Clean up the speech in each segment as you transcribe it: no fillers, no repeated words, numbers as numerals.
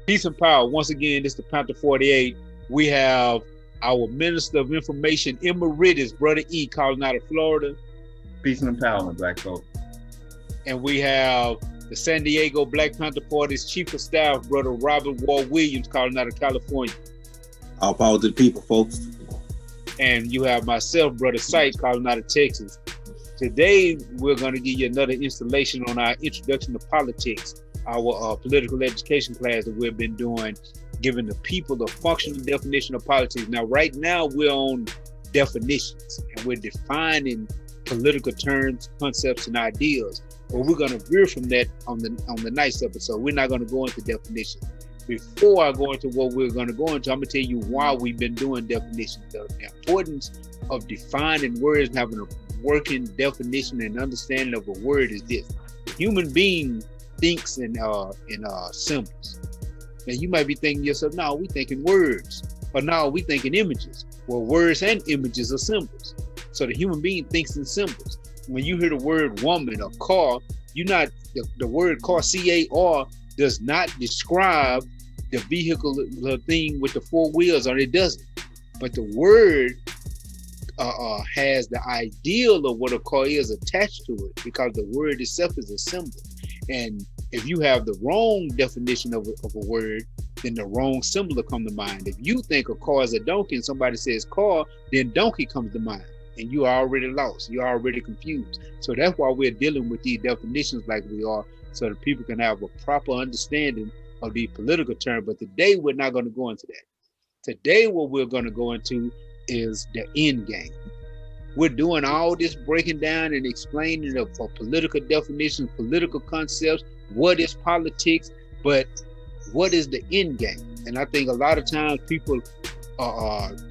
Peace and power. Once again, this is the Panther 48. We have our Minister of Information, Emeritus, Brother E, calling out of Florida. Peace and empowerment, black folk. And we have the San Diego Black Panther Party's Chief of Staff, Brother Robert Ward Williams, calling out of California. All power to the people, folks. And you have myself, Brother Sight, calling out of Texas. Today, we're going to give you another installation on our Introduction to Politics, our political education class that we've been doing, giving the people the functional definition of politics. Now, right now, we're on definitions, and we're defining political terms, concepts, and ideas. But we're going to veer from that on the next episode. We're not going to go into definitions. Before I go into what we're going to go into, I'm going to tell you why we've been doing definitions. The importance of defining words and having a working definition and understanding of a word is this. The human being thinks in symbols. Now you might be thinking to yourself, no, we thinking words, or no, we thinking images. Well, words and images are symbols. So the human being thinks in symbols. When you hear the word woman or car, the word car, C-A-R, does not describe the vehicle, the thing with the four wheels, or it doesn't. But the word has the ideal of what a car is attached to it, because the word itself is a symbol. And if you have the wrong definition of a word, then the wrong symbol will come to mind. If you think a car is a donkey and somebody says car, then donkey comes to mind, and you are already lost. You're already confused. So that's why we're dealing with these definitions like we are, so that people can have a proper understanding of the political term. But today we're not going to go into that. Today what we're going to go into is the end game. We're doing all this breaking down and explaining of political definitions, political concepts, what is politics, but what is the end game? And I think a lot of times people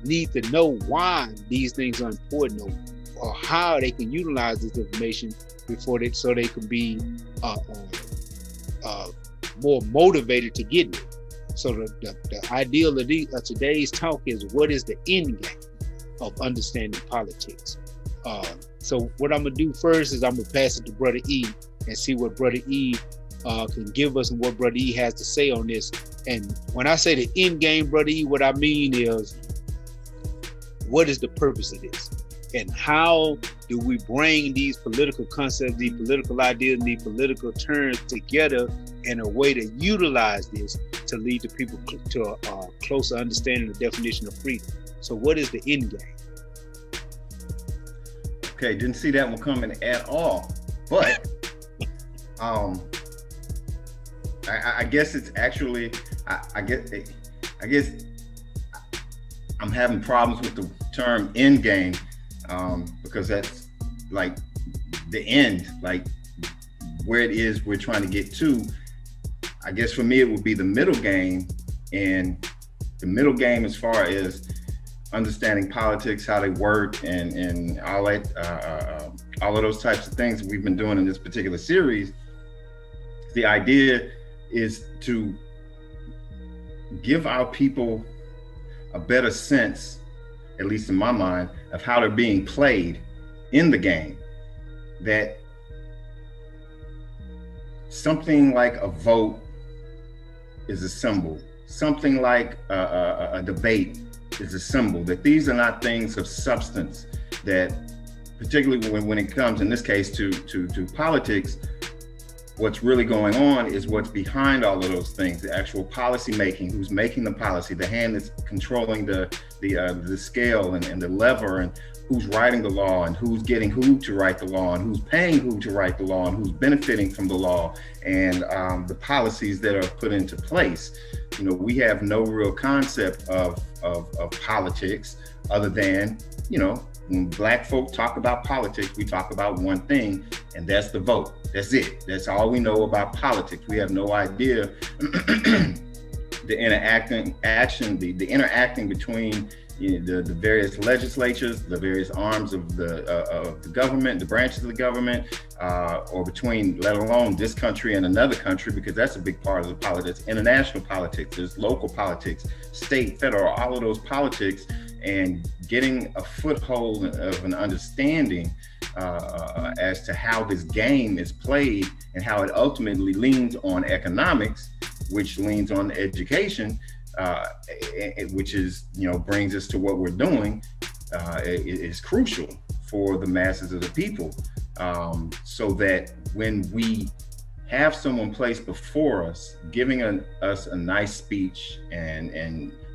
need to know why these things are important, or how they can utilize this information so they can be more motivated to get it. So the ideal of today's talk is, what is the end game of understanding politics? So what I'm gonna do first is I'm gonna pass it to Brother E and see what Brother E can give us and what Brother E has to say on this. And when I say the end game, Brother E, what I mean is, what is the purpose of this? And how do we bring these political concepts, these political ideas, and these political terms together in a way to utilize this to lead the people to a closer understanding of the definition of freedom? So what is the end game? Okay, didn't see that one coming at all. But I guess it's actually, I guess I'm having problems with the term end game, because that's like the end, like where it is we're trying to get to. I guess for me it would be the middle game, and the middle game as far as understanding politics, how they work, and all that, all of those types of things that we've been doing in this particular series. The idea is to give our people a better sense, at least in my mind, of how they're being played in the game. That something like a vote is a symbol. Something like a debate is a symbol. That these are not things of substance. That particularly when it comes, in this case, to politics, what's really going on is what's behind all of those things, the actual policy making, who's making the policy, the hand that's controlling the scale and the lever, and who's writing the law, and who's getting who to write the law, and who's paying who to write the law, and who's benefiting from the law, and the policies that are put into place. You know, we have no real concept of politics other than, you know, when Black folk talk about politics, we talk about one thing, and that's the vote. That's it. That's all we know about politics. We have no idea the interacting between, you know, the various legislatures, the various arms of the government, the branches of the government, or between, let alone this country and another country, because that's a big part of the politics. International politics, there's local politics, state, federal, all of those politics, and getting a foothold of an understanding as to how this game is played and how it ultimately leans on economics which leans on education, which is, brings us to what we're doing, is crucial for the masses of the people, so that when we have someone placed before us giving us a nice speech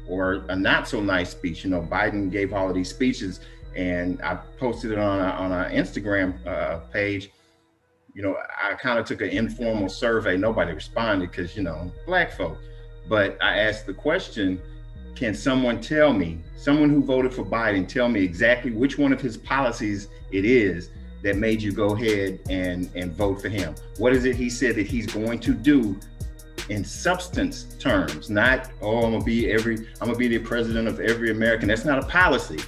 or a not so nice speech. Biden gave all of these speeches, and I posted it on our Instagram page. I kind of took an informal survey. Nobody responded because, Black folk. But I asked the question, can someone who voted for Biden, tell me exactly which one of his policies it is that made you go ahead and vote for him? What is it he said that he's going to do in substance terms? Not, I'm gonna be the president of every American. That's not a policy.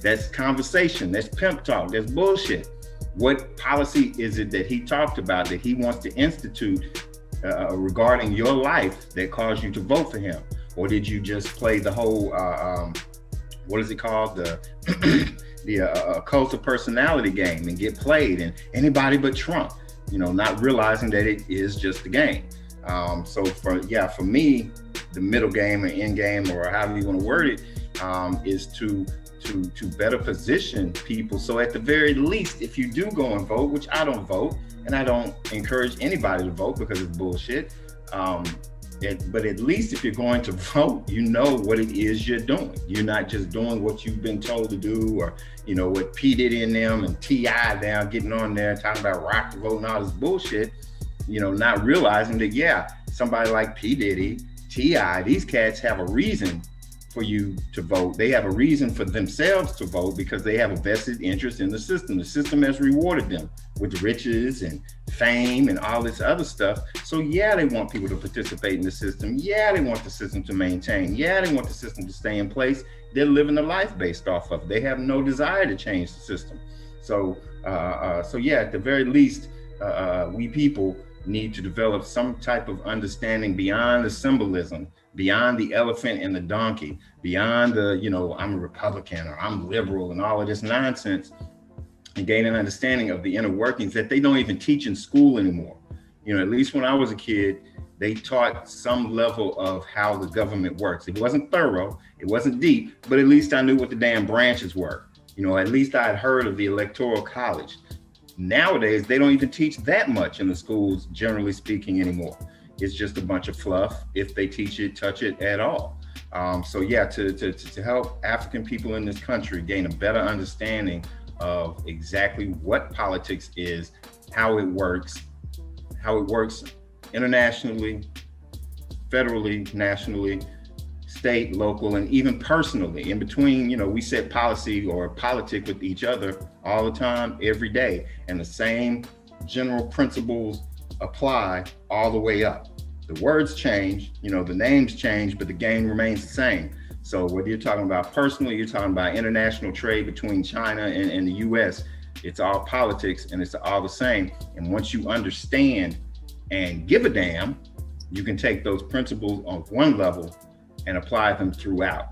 That's conversation. That's pimp talk. That's bullshit. What policy is it that he talked about that he wants to institute regarding your life that caused you to vote for him? Or did you just play the whole, what is it called? The cult of personality game and get played and anybody but Trump, not realizing that it is just a game. So for me, the middle game or end game, or however you want to word it, is to better position people. So at the very least, if you do go and vote, which I don't vote, and I don't encourage anybody to vote because it's bullshit, but at least if you're going to vote, you know what it is you're doing. You're not just doing what you've been told to do, or what P. Diddy and them and T.I. now getting on there talking about rock the vote and all this bullshit, not realizing that, somebody like P. Diddy, T.I., these cats have a reason for you to vote. They have a reason for themselves to vote because they have a vested interest in the system. The system has rewarded them with riches and fame and all this other stuff. So they want people to participate in the system. They want the system to maintain. They want the system to stay in place. They're living a life based off of it. They have no desire to change the system. So at the very least, we people need to develop some type of understanding beyond the symbolism, beyond the elephant and the donkey, beyond the, I'm a Republican or I'm liberal and all of this nonsense, and gain an understanding of the inner workings that they don't even teach in school anymore. At least when I was a kid, they taught some level of how the government works. It wasn't thorough, it wasn't deep, but at least I knew what the damn branches were. At least I had heard of the Electoral College. Nowadays, they don't even teach that much in the schools, generally speaking, anymore. It's just a bunch of fluff, if they teach it, touch it at all. To help African people in this country gain a better understanding of exactly what politics is, how it works internationally, federally, nationally, state, local, and even personally. In between, we set policy or politic with each other all the time, every day, and the same general principles apply all the way up. The words change, the names change, but the game remains the same. So whether you're talking about personally, you're talking about international trade between China and the US, it's all politics and it's all the same. And once you understand and give a damn, you can take those principles on one level and apply them throughout.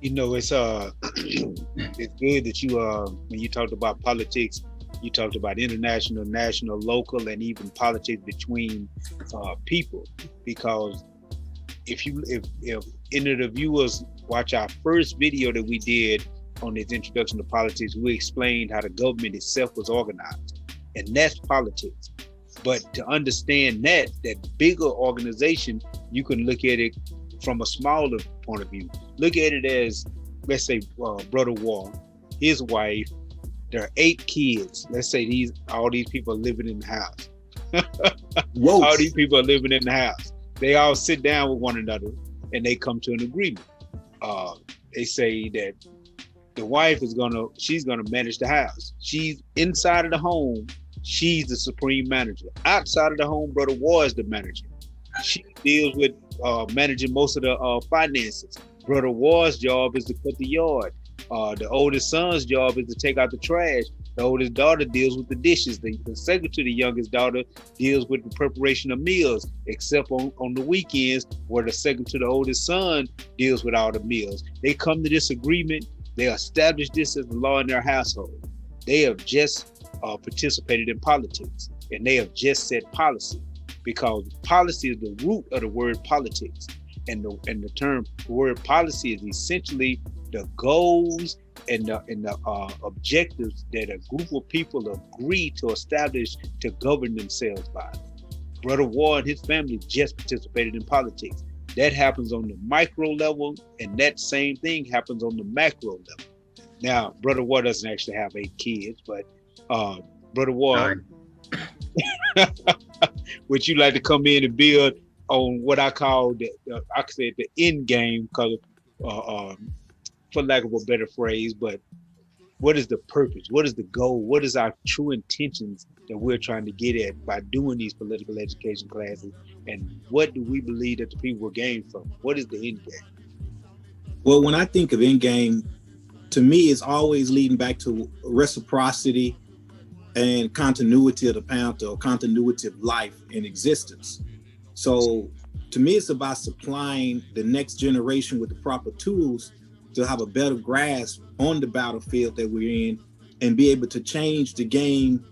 It's it's good that you when you talked about politics, you talked about international, national, local, and even politics between people. Because if any of the viewers watch our first video that we did on this introduction to politics, we explained how the government itself was organized, and that's politics. But to understand that bigger organization, you can look at it from a smaller point of view. Look at it as, let's say, Brother Wall, his wife, there are 8 kids. Let's say all these people are living in the house. Whoa. All these people are living in the house. They all sit down with one another and they come to an agreement. They say that the wife she's gonna manage the house. She's inside of the home. She's the supreme manager. Outside of the home, Brother War is the manager. She deals with managing most of the finances. Brother War's job is to cut the yard. The oldest son's job is to take out the trash. The oldest daughter deals with the dishes. The second to the youngest daughter deals with the preparation of meals, except on the weekends, where the second to the oldest son deals with all the meals. They come to this agreement. They establish this as the law in their household. They have just participated in politics, and they have just set policy. because policy is the root of the word politics. And the term word policy is essentially the goals and the objectives that a group of people agree to establish to govern themselves by. Brother Ward and his family just participated in politics. That happens on the micro level, and that same thing happens on the macro level. Now, Brother Ward doesn't actually have 8 kids, but Brother Ward, would you like to come in and build on what I call the end game, because for lack of a better phrase, but what is the purpose? What is the goal? What is our true intentions that we're trying to get at by doing these political education classes? And what do we believe that the people will gain from? What is the end game? Well, when I think of end game, to me, it's always leading back to reciprocity and continuity of the Panther, or continuity of life and existence. So to me, it's about supplying the next generation with the proper tools to have a better grasp on the battlefield that we're in and be able to change the game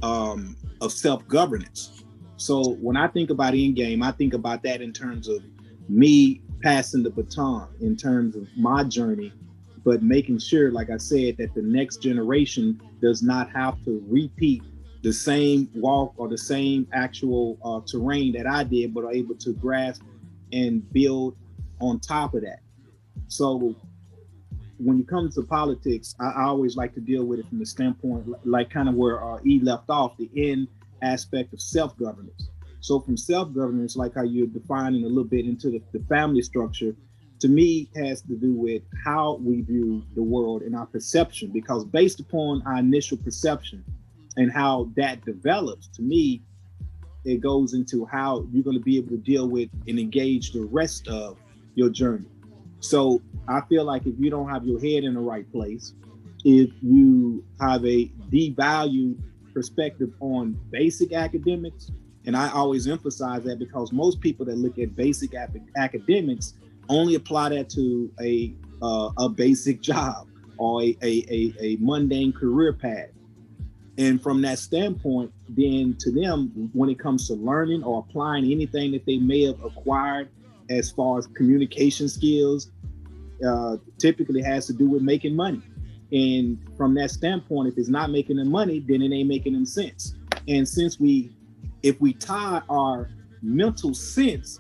of self-governance. So when I think about end game, I think about that in terms of me passing the baton, in terms of my journey, but making sure, like I said, that the next generation does not have to repeat the same walk or the same actual terrain that I did, but are able to grasp and build on top of that. So when it comes to politics, I always like to deal with it from the standpoint, like kind of where E left off, the end aspect of self-governance. So from self-governance, like how you're defining a little bit into the family structure, to me has to do with how we view the world and our perception, because based upon our initial perception and how that develops, to me, it goes into how you're going to be able to deal with and engage the rest of your journey. So I feel like if you don't have your head in the right place, if you have a devalued perspective on basic academics, and I always emphasize that because most people that look at basic academics only apply that to a basic job or a mundane career path. And from that standpoint, then to them, when it comes to learning or applying anything that they may have acquired as far as communication skills, typically has to do with making money. And from that standpoint, if it's not making them money, then it ain't making them sense. And if we tie our mental sense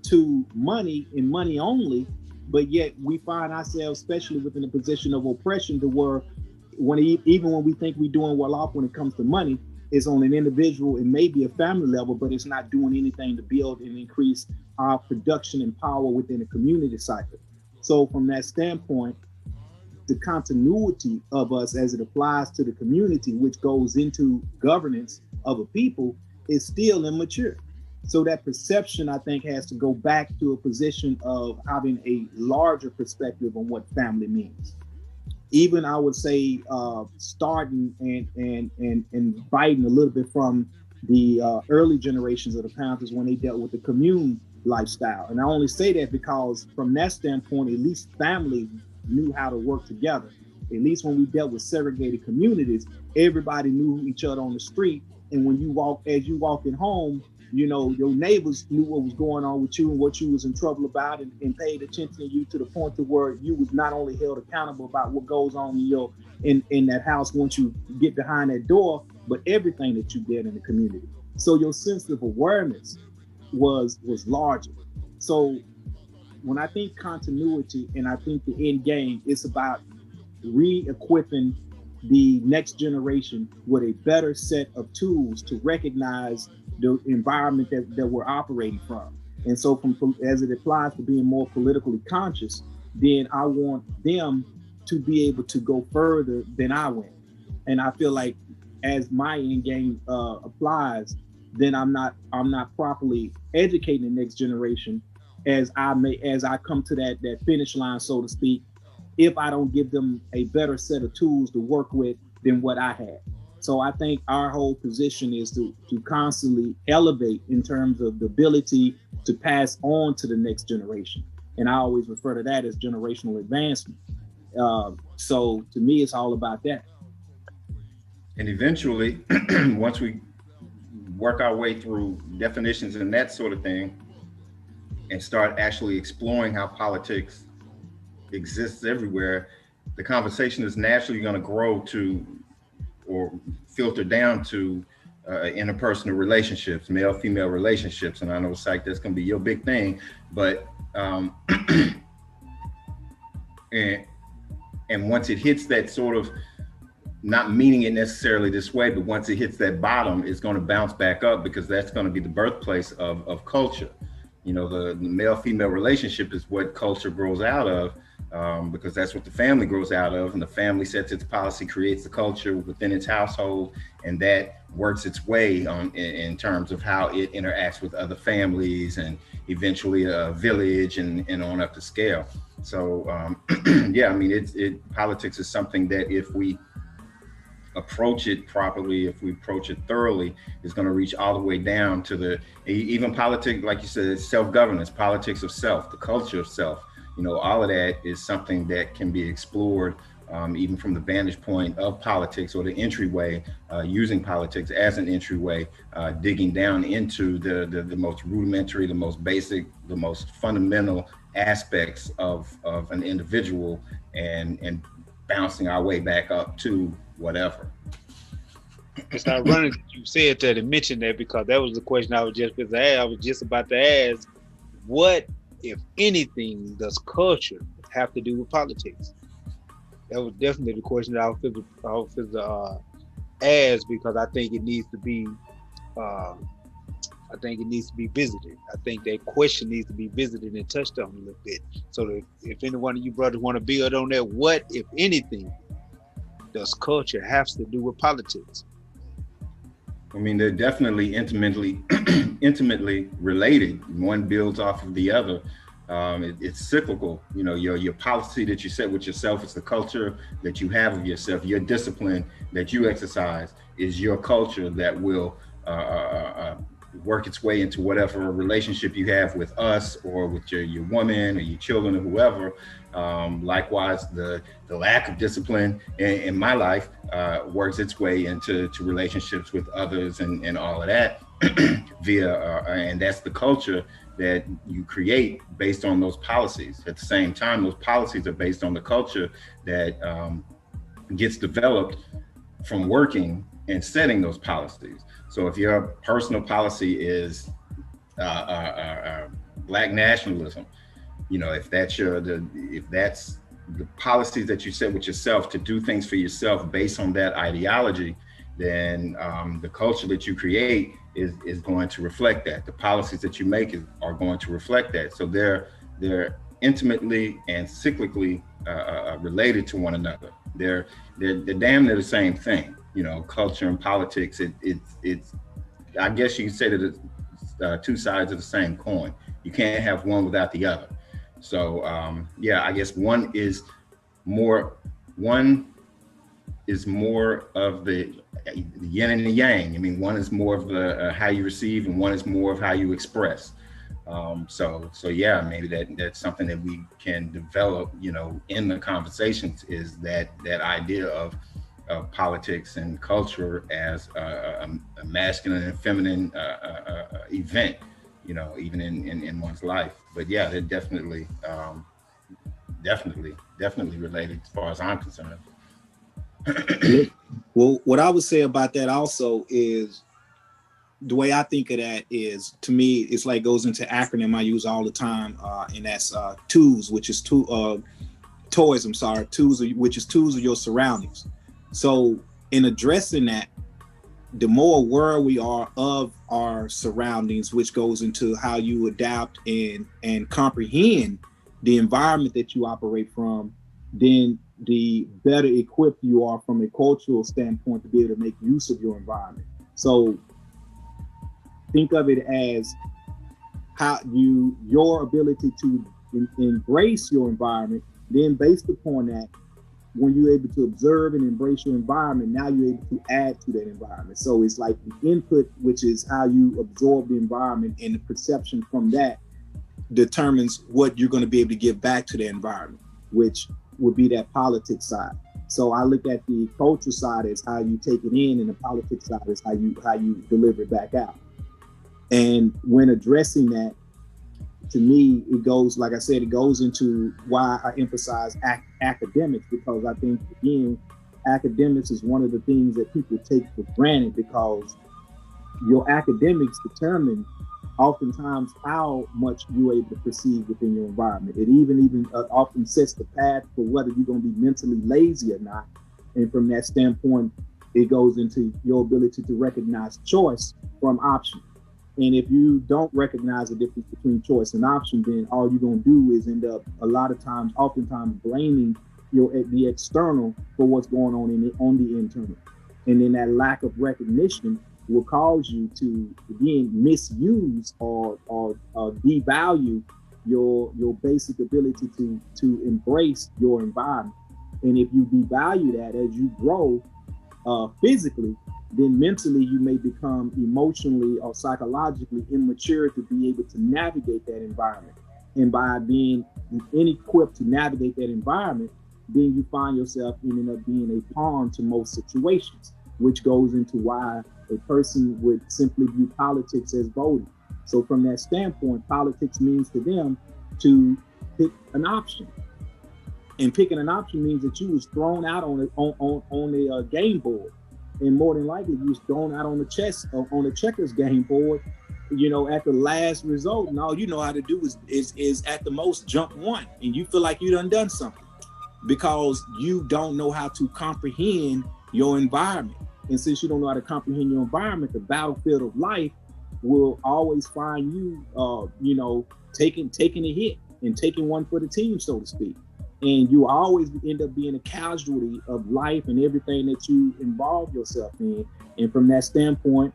to money and money only, but yet we find ourselves, especially within a position of oppression, to where even when we think we're doing well off when it comes to money, it's on an individual and maybe a family level, but it's not doing anything to build and increase our production and power within a community cycle. So from that standpoint, the continuity of us as it applies to the community, which goes into governance of a people, is still immature. So that perception, I think, has to go back to a position of having a larger perspective on what family means. Even I would say starting and biting a little bit from the early generations of the Panthers when they dealt with the commune lifestyle. And I only say that because from that standpoint, at least family knew how to work together. At least when we dealt with segregated communities, everybody knew each other on the street. And when as you walking home, you know, your neighbors knew what was going on with you and what you was in trouble about, and paid attention to you to the point to where you was not only held accountable about what goes on in that house once you get behind that door, but everything that you did in the community. So your sense of awareness was larger. So when I think continuity and I think the end game, it's about re-equipping the next generation with a better set of tools to recognize the environment that we're operating from. And so as it applies to being more politically conscious, then I want them to be able to go further than I went. And I feel like as my end game applies, then I'm not properly educating the next generation as I come to that finish line, so to speak, if I don't give them a better set of tools to work with than what I had. So I think our whole position is to constantly elevate in terms of the ability to pass on to the next generation. And I always refer to that as generational advancement. So to me, it's all about that. And eventually, once we work our way through definitions and that sort of thing, and start actually exploring how politics exists everywhere, the conversation is naturally going to grow to, or filter down to, interpersonal relationships, male-female relationships. And I know, Psych, that's going to be your big thing, but and once it hits that sort of, not meaning it necessarily this way, but once it hits that bottom, it's going to bounce back up, because that's going to be the birthplace of culture. You know, the male-female relationship is what culture grows out of, because that's what the family grows out of, and the family sets its policy, creates the culture within its household, and that works its way in terms of how it interacts with other families and eventually a village and on up the scale. So yeah, I mean, politics is something that if we approach it properly, if we approach it thoroughly, is going to reach all the way down to even politics, like you said, self-governance, politics of self, the culture of self. You know, all of that is something that can be explored even from the vantage point of politics, or the entryway, using politics as an entryway, digging down into the most rudimentary, the most basic, the most fundamental aspects of an individual, and bouncing our way back up to whatever. It's ironic that you said that and mentioned that, because that was the question I was just about to ask. What, if anything, does culture have to do with politics? That was definitely the question that I was ask, because I think it needs to be visited. I think that question needs to be visited and touched on a little bit. So that if any one of you brothers want to build on that, what, if anything, does culture have to do with politics? I mean, they're definitely intimately related. One builds off of the other. It's cyclical. You know, your policy that you set with yourself is the culture that you have of yourself. Your discipline that you exercise is your culture that will work its way into whatever relationship you have with us, or with your woman or your children or whoever. Likewise, the lack of discipline in my life works its way into relationships with others and all of that and that's the culture that you create based on those policies. At the same time, those policies are based on the culture that gets developed from working and setting those policies. So if your personal policy is Black nationalism, you know, if that's the policies that you set with yourself to do things for yourself based on that ideology, then the culture that you create is going to reflect that. The policies that you make are going to reflect that. So they're intimately and cyclically related to one another. They're damn near the same thing. You know, culture and politics. It's I guess you could say that it's two sides of the same coin. You can't have one without the other. So yeah, I guess one is more of the yin and the yang. I mean, one is more of the how you receive, and one is more of how you express. So yeah, maybe that's something that we can develop, you know, in the conversations, is that idea of politics and culture as a masculine and feminine event, you know, even in one's life. But yeah, they're definitely related as far as I'm concerned. Well, what I would say about that also is, the way I think of that is, to me, it's like goes into acronym I use all the time, and that's TOOS, which is toys. I'm sorry, TOOS, which is tools of your surroundings. So in addressing that, the more aware we are of our surroundings, which goes into how you adapt and comprehend the environment that you operate from, then the better equipped you are from a cultural standpoint to be able to make use of your environment. So think of it as how your ability to embrace your environment, then based upon that, when you're able to observe and embrace your environment, now you're able to add to that environment. So it's like the input, which is how you absorb the environment, and the perception from that determines what you're going to be able to give back to the environment, which would be that politics side. So I look at the culture side as how you take it in, and the politics side is how you deliver it back out. And when addressing that, to me, it goes, like I said, it goes into why I emphasize academics, because I think, again, academics is one of the things that people take for granted, because your academics determine oftentimes how much you're able to perceive within your environment. It even often sets the path for whether you're going to be mentally lazy or not. And from that standpoint, it goes into your ability to recognize choice from option. And if you don't recognize the difference between choice and option, then all you're going to do is end up oftentimes blaming the external for what's going on the internal. And then that lack of recognition will cause you to, again, misuse or devalue your basic ability to embrace your environment. And if you devalue that as you grow physically, then mentally you may become emotionally or psychologically immature to be able to navigate that environment. And by being inequipped to navigate that environment, then you find yourself ending up being a pawn to most situations, which goes into why a person would simply view politics as voting. So from that standpoint, politics means to them to pick an option. And picking an option means that you was thrown out on a game board. And more than likely, you was thrown out on the checkers game board, at the last result. And all you know how to do is at the most jump one. And you feel like you done something, because you don't know how to comprehend your environment. And since you don't know how to comprehend your environment, the battlefield of life will always find you, taking a hit and taking one for the team, so to speak. And you always end up being a casualty of life and everything that you involve yourself in. And from that standpoint,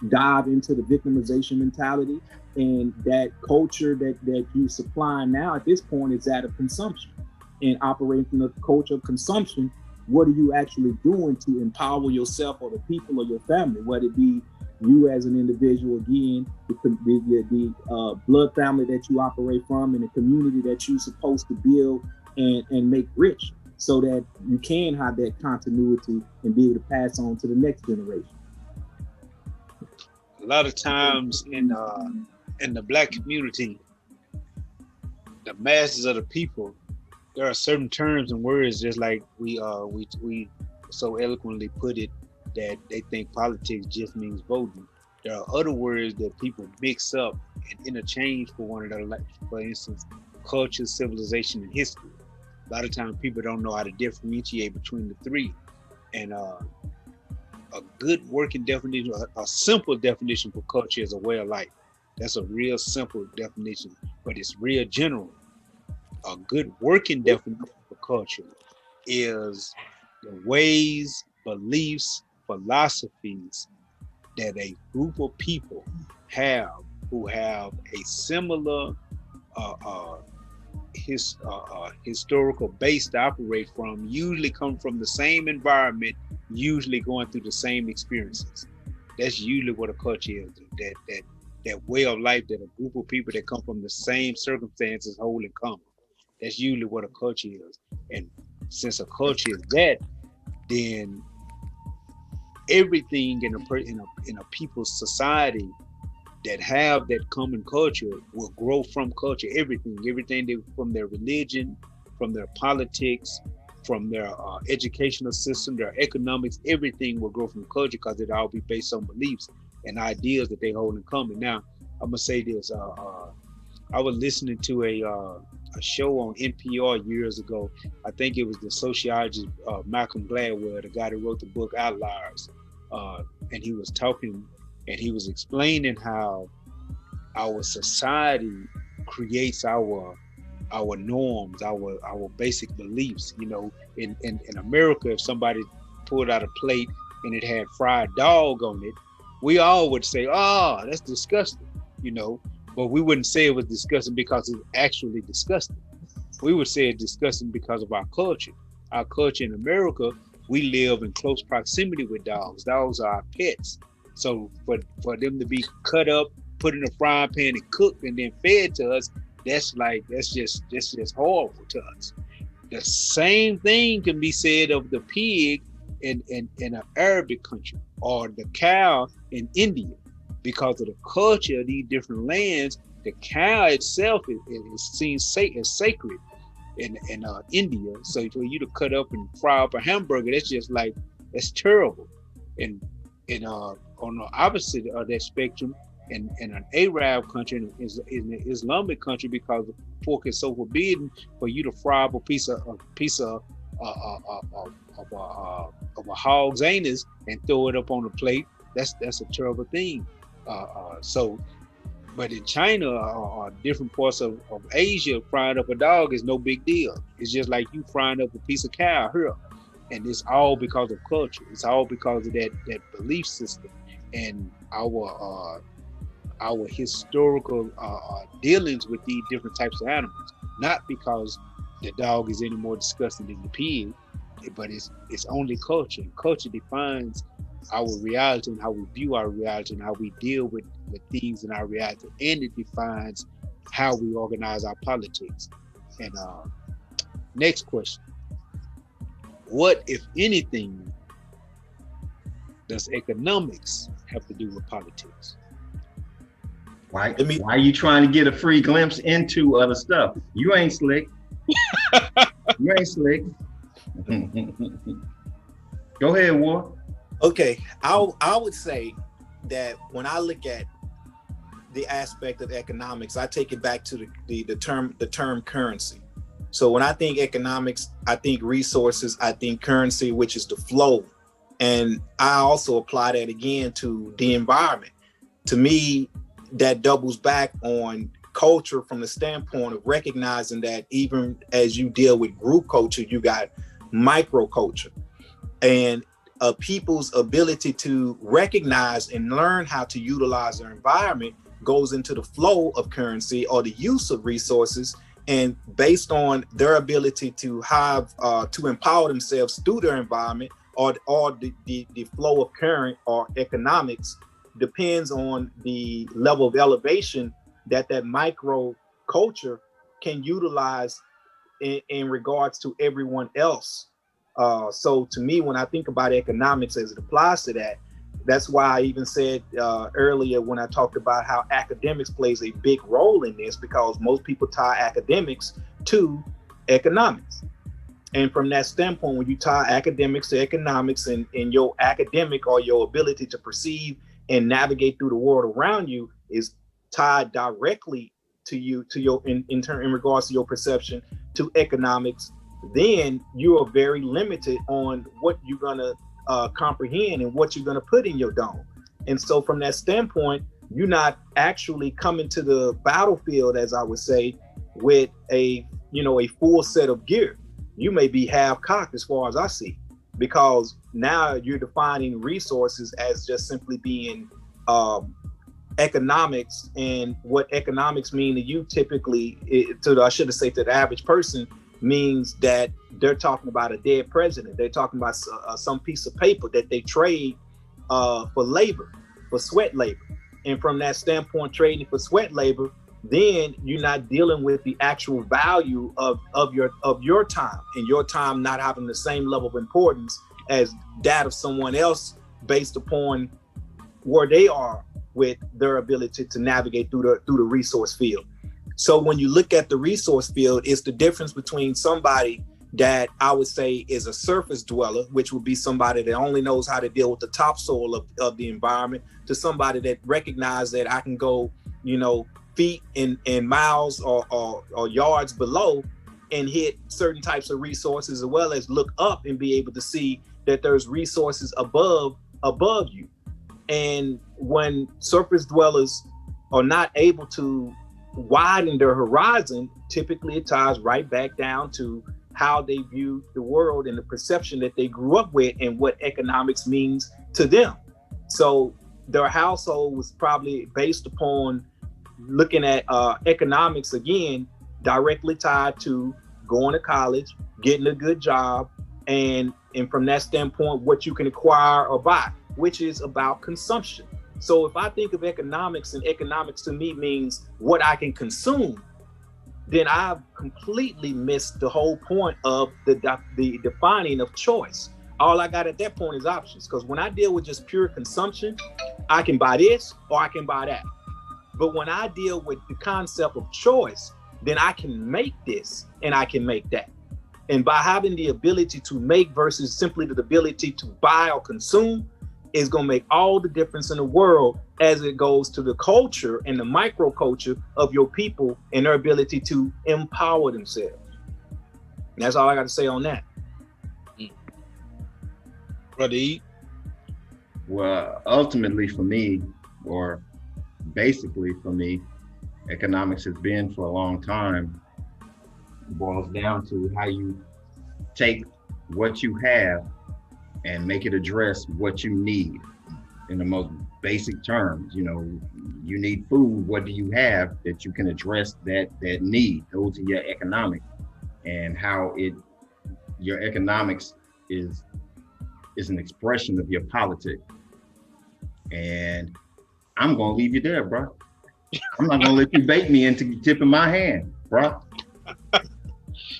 dive into the victimization mentality, and that culture that you supply now at this point is that of consumption. And operating from the culture of consumption, what are you actually doing to empower yourself or the people or your family, whether it be you as an individual, again, the blood family that you operate from, and the community that you're supposed to build and make rich, so that you can have that continuity and be able to pass on to the next generation. A lot of times in the Black community, the masses of the people, there are certain terms and words, just like we so eloquently put it, that they think politics just means voting. There are other words that people mix up and interchange for one another, like, for instance, culture, civilization, and history. A lot of times people don't know how to differentiate between the three. And a good working definition, a simple definition for culture is a way of life. That's a real simple definition, but it's real general. A good working definition for culture is the ways, beliefs, philosophies that a group of people have who have a similar historical base to operate from, usually come from the same environment, usually going through the same experiences. That's usually what a culture is. That way of life that a group of people that come from the same circumstances hold in common. That's usually what a culture is. And since a culture is that, then everything in a people's society that have that common culture will grow from culture. Everything from their religion, from their politics, from their educational system, their economics, everything will grow from culture, because it all be based on beliefs and ideas that they hold in common. Now, I'm gonna say this. I was listening to a show on NPR years ago. I think it was the sociologist Malcolm Gladwell, the guy that wrote the book Outliers, and he was talking. And he was explaining how our society creates our norms, our basic beliefs. In America, if somebody pulled out a plate and it had fried dog on it, we all would say, "Oh, that's disgusting," But we wouldn't say it was disgusting because it's actually disgusting. We would say it's disgusting because of our culture. Our culture in America, we live in close proximity with dogs. Dogs are our pets. So for them to be cut up, put in a frying pan and cooked and then fed to us, that's just horrible to us. The same thing can be said of the pig in an Arabic country, or the cow in India. Because of the culture of these different lands, the cow itself is seen as sacred in India. So for you to cut up and fry up a hamburger, that's terrible. And on the opposite of that spectrum, in an Arab country, in an Islamic country, because pork is so forbidden, for you to fry up a piece of a hog's anus and throw it up on a plate, that's a terrible thing. But in China or different parts of Asia, frying up a dog is no big deal. It's just like you frying up a piece of cow here. And it's all because of culture. It's all because of that belief system and our historical dealings with these different types of animals. Not because the dog is any more disgusting than the pig, but it's only culture. And culture defines our reality and how we view our reality and how we deal with things in our reality. And it defines how we organize our politics. And next question. What, if anything, does economics have to do with politics? Why are you trying to get a free glimpse into other stuff? You ain't slick. You ain't slick. Go ahead, War. Okay, I would say that when I look at the aspect of economics, I take it back to the term currency. So when I think economics, I think resources, I think currency, which is the flow. And I also apply that again to the environment. To me, that doubles back on culture from the standpoint of recognizing that even as you deal with group culture, you got micro culture. And a people's ability to recognize and learn how to utilize their environment goes into the flow of currency or the use of resources. And based on their ability to have to empower themselves through their environment or the flow of current or economics depends on the level of elevation that micro culture can utilize in regards to everyone else. So to me, when I think about economics as it applies to that, that's why I even said earlier when I talked about how academics plays a big role in this, because most people tie academics to economics. And from that standpoint, when you tie academics to economics and your academic or your ability to perceive and navigate through the world around you is tied directly to you, to your in regards to your perception to economics, then you are very limited on what you're gonna comprehend and what you're gonna put in your dome. And so from that standpoint, you're not actually coming to the battlefield, as I would say, with a full set of gear. You may be half cocked as far as I see, because now you're defining resources as just simply being economics, and what economics mean to you typically, to the average person, means that they're talking about a dead president. They're talking about some piece of paper that they trade for labor, for sweat labor. And from that standpoint, trading for sweat labor, then you're not dealing with the actual value of your time, and your time not having the same level of importance as that of someone else based upon where they are with their ability to navigate through the resource field. So when you look at the resource field, it's the difference between somebody that I would say is a surface dweller, which would be somebody that only knows how to deal with the topsoil of the environment, to somebody that recognizes that I can go, feet and miles or yards below and hit certain types of resources, as well as look up and be able to see that there's resources above you. And when surface dwellers are not able to widen their horizon, typically it ties right back down to how they view the world and the perception that they grew up with and what economics means to them. So their household was probably based upon looking at economics, again, directly tied to going to college, getting a good job, and from that standpoint, what you can acquire or buy, which is about consumption. So if I think of economics, and economics to me means what I can consume, then I've completely missed the whole point of the defining of choice. All I got at that point is options. Because when I deal with just pure consumption, I can buy this or I can buy that. But when I deal with the concept of choice, then I can make this and I can make that. And by having the ability to make versus simply the ability to buy or consume is going to make all the difference in the world as it goes to the culture and the microculture of your people and their ability to empower themselves. And that's all I got to say on that. Brother E? Well, ultimately for me, or basically for me, economics has been for a long time, boils down to how you take what you have and make it address what you need in the most basic terms. You know, you need food. What do you have that you can address that need? Those are your economics, and how your economics is an expression of your politics. And I'm gonna leave you there, bro. I'm not gonna let you bait me into tipping my hand, bro.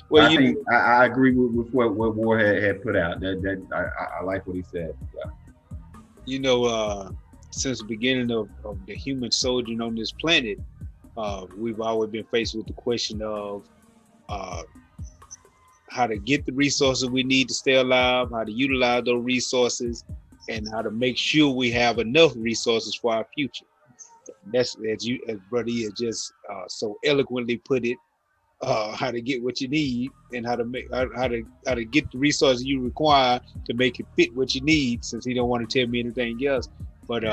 Well, I agree with what War had put out. I like what he said. Yeah. You know, since the beginning of the human sojourn on this planet, we've always been faced with the question of how to get the resources we need to stay alive, how to utilize those resources, and how to make sure we have enough resources for our future. That's as Brother E has just so eloquently put it. How to get what you need and how to get the resources you require to make it fit what you need, since he don't want to tell me anything else. But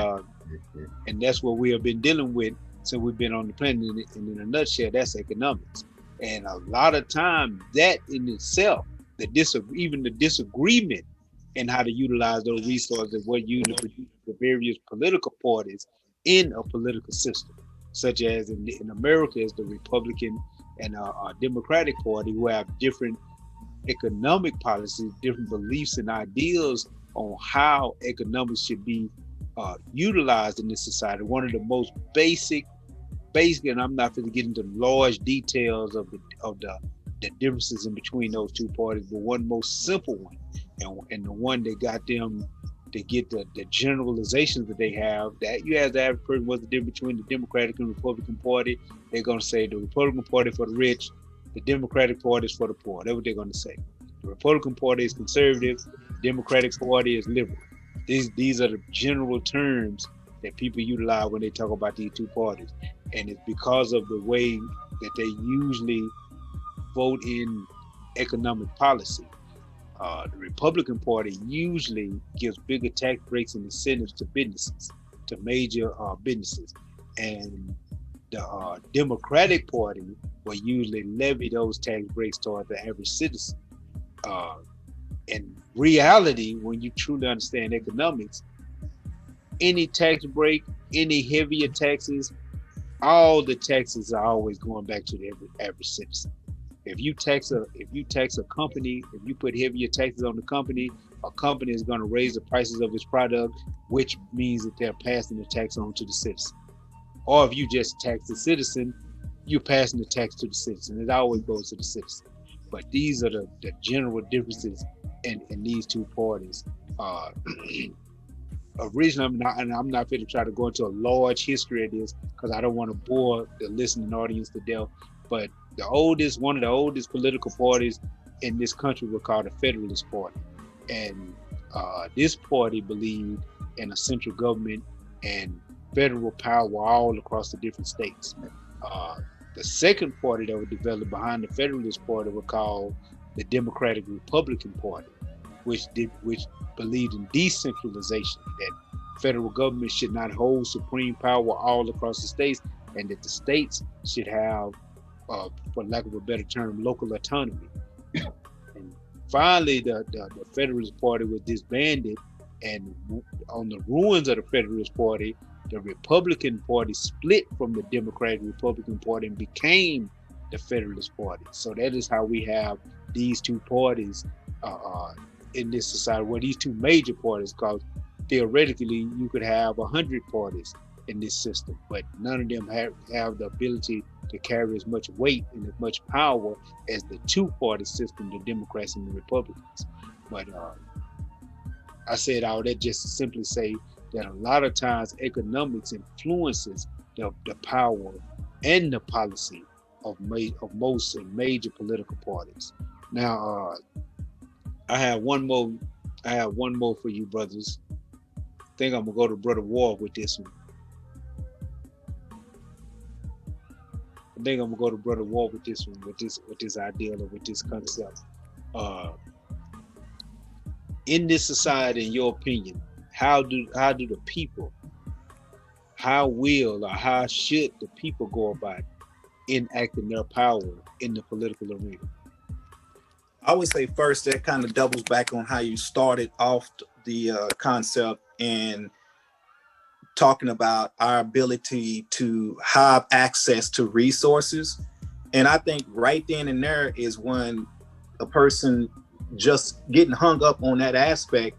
and that's what we have been dealing with since we've been on the planet. And in a nutshell, that's economics. And a lot of time, that in itself, even the disagreement in how to utilize those resources, what you produce the various political parties in a political system, such as in America is the Republican and our Democratic Party, who have different economic policies, different beliefs and ideals on how economics should be utilized in this society. One of the most basic, and I'm not going to get into large details of the differences in between those two parties, but one most simple one, and the one that got them to get the generalizations that they have, that you ask the average person what's the difference between the Democratic and Republican Party, they're going to say the Republican Party for the rich, the Democratic Party is for the poor. That's what they're going to say. The Republican Party is conservative, the Democratic Party is liberal. These are the general terms that people utilize when they talk about these two parties. And it's because of the way that they usually vote in economic policy. The Republican Party usually gives bigger tax breaks and incentives to businesses, to major businesses. And the Democratic Party will usually levy those tax breaks toward the average citizen. In reality, when you truly understand economics, any tax break, any heavier taxes, all the taxes are always going back to the average citizen. If you tax a company, if you put heavier taxes on the company, a company is going to raise the prices of its product, which means that they're passing the tax on to the citizen. Or if you just tax the citizen, you're passing the tax to the citizen. It always goes to the citizen. But these are the general differences in these two parties. Originally, I'm not going to try to go into a large history of this because I don't want to bore the listening audience to death. But one of the oldest political parties in this country was called the Federalist Party. And this party believed in a central government and federal power all across the different states. The second party that was developed behind the Federalist Party was called the Democratic Republican Party, which believed in decentralization, that federal government should not hold supreme power all across the states, and that the states should have, for lack of a better term, local autonomy. And finally, the Federalist Party was disbanded, and on the ruins of the Federalist Party, the Republican Party split from the Democratic Republican Party and became the Federalist Party. So that is how we have these two parties in this society, where these two major parties, because theoretically you could have 100 parties in this system, but none of them have the ability to carry as much weight and as much power as the two-party system, the Democrats and the Republicans. But I said all that just to simply say that a lot of times economics influences the power and the policy of most major political parties. Now, I have one more for you, brothers. I think I'm gonna go to Brother Ward with this one. with this one, with this ideal or with this concept. In this society, in your opinion, how do the people, how should the people go about enacting their power in the political arena? I would say first that kind of doubles back on how you started off the concept and talking about our ability to have access to resources. And I think right then and there is when a person just getting hung up on that aspect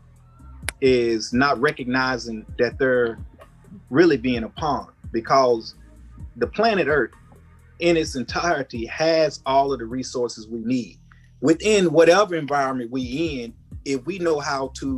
is not recognizing that they're really being a pawn, because the planet Earth in its entirety has all of the resources we need. Within whatever environment we in, if we know how to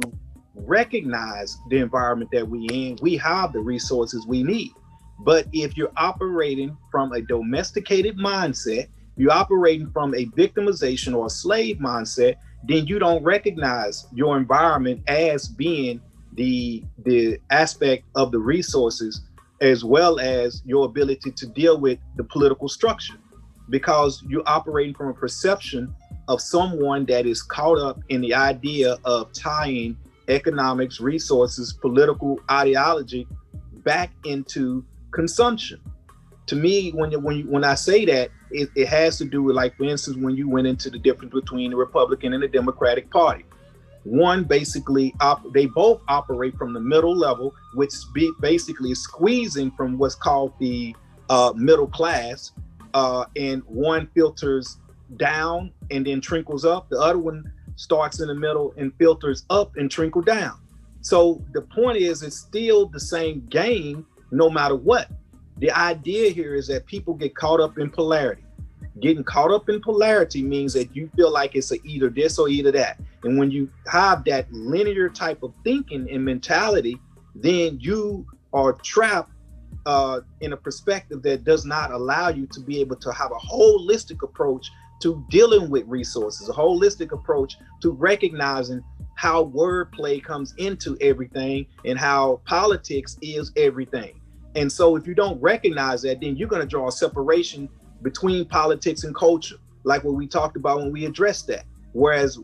recognize the environment that we in, we have the resources we need. But if you're operating from a domesticated mindset, you're operating from a victimization or a slave mindset, then you don't recognize your environment as being the aspect of the resources, as well as your ability to deal with the political structure, because you're operating from a perception of someone that is caught up in the idea of tying economics, resources, political ideology back into consumption. To me, when I say that, it has to do with, like, for instance, when you went into the difference between the Republican and the Democratic Party. One, basically, they both operate from the middle level, which basically is squeezing from what's called the middle class, and one filters down and then trickles up. The other one starts in the middle and filters up and trickle down. So the point is, it's still the same game no matter what. The idea here is that people get caught up in polarity. Getting caught up in polarity means that you feel like it's a either this or either that. And when you have that linear type of thinking and mentality, then you are trapped in a perspective that does not allow you to be able to have a holistic approach to dealing with resources, a holistic approach to recognizing how wordplay comes into everything and how politics is everything. And so if you don't recognize that, then you're going to draw a separation between politics and culture, like what we talked about when we addressed that. Whereas,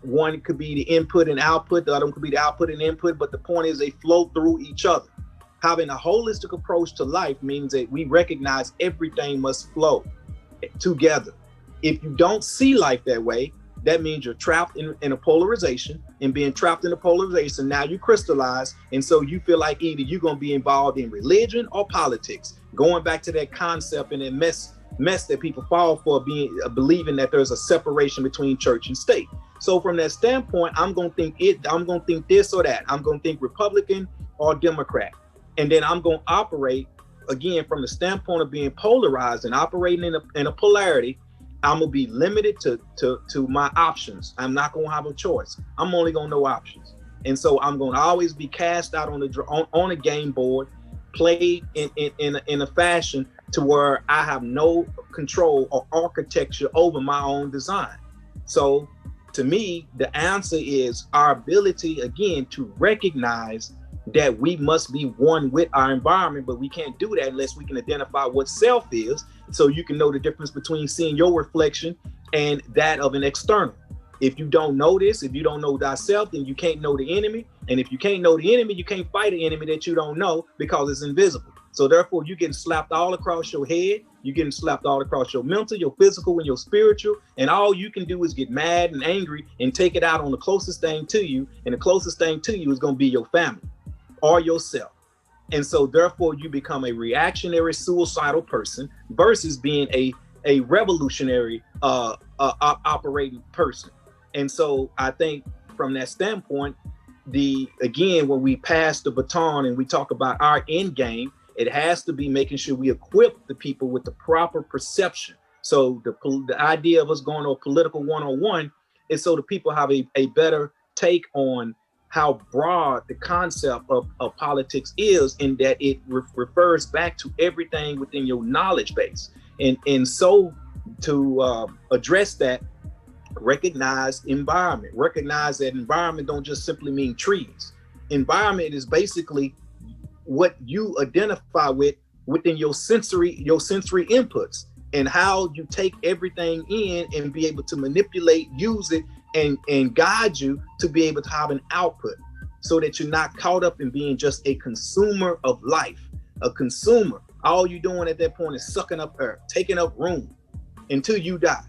one could be the input and output, the other one could be the output and input, but the point is they flow through each other. Having a holistic approach to life means that we recognize everything must flow together. If you don't see life that way, that means you're trapped in a polarization, and being trapped in a polarization, now you crystallize. And so you feel like either you're going to be involved in religion or politics, going back to that concept and that mess that people fall for, believing that there's a separation between church and state. So from that standpoint, I'm going to think this or that. I'm going to think Republican or Democrat. And then I'm going to operate, again, from the standpoint of being polarized and operating in a polarity. I'm gonna be limited to my options. I'm not gonna have a choice. I'm only gonna know options. And so I'm gonna always be cast out on a game board, played in a fashion to where I have no control or architecture over my own design. So to me, the answer is our ability, again, to recognize that we must be one with our environment, but we can't do that unless we can identify what self is, so you can know the difference between seeing your reflection and that of an external. If you don't know this, if you don't know thyself, then you can't know the enemy. And if you can't know the enemy, you can't fight an enemy that you don't know, because it's invisible. So therefore, you're getting slapped all across your head. You're getting slapped all across your mental, your physical, and your spiritual. And all you can do is get mad and angry and take it out on the closest thing to you. And the closest thing to you is going to be your family or yourself. And so therefore you become a reactionary, suicidal person versus being a revolutionary operating person. And so I think from that standpoint, when we pass the baton and we talk about our end game, It has to be making sure we equip the people with the proper perception. So the idea of us going to a political 101 is so the people have a better take on how broad the concept of politics is, in that it refers back to everything within your knowledge base. And so to address that, recognize environment. Recognize that environment don't just simply mean trees. Environment is basically what you identify with within your sensory inputs, and how you take everything in and be able to manipulate, use it, and guide you to be able to have an output, so that you're not caught up in being just a consumer of life. A consumer, all you're doing at that point is sucking up air, taking up room until you die.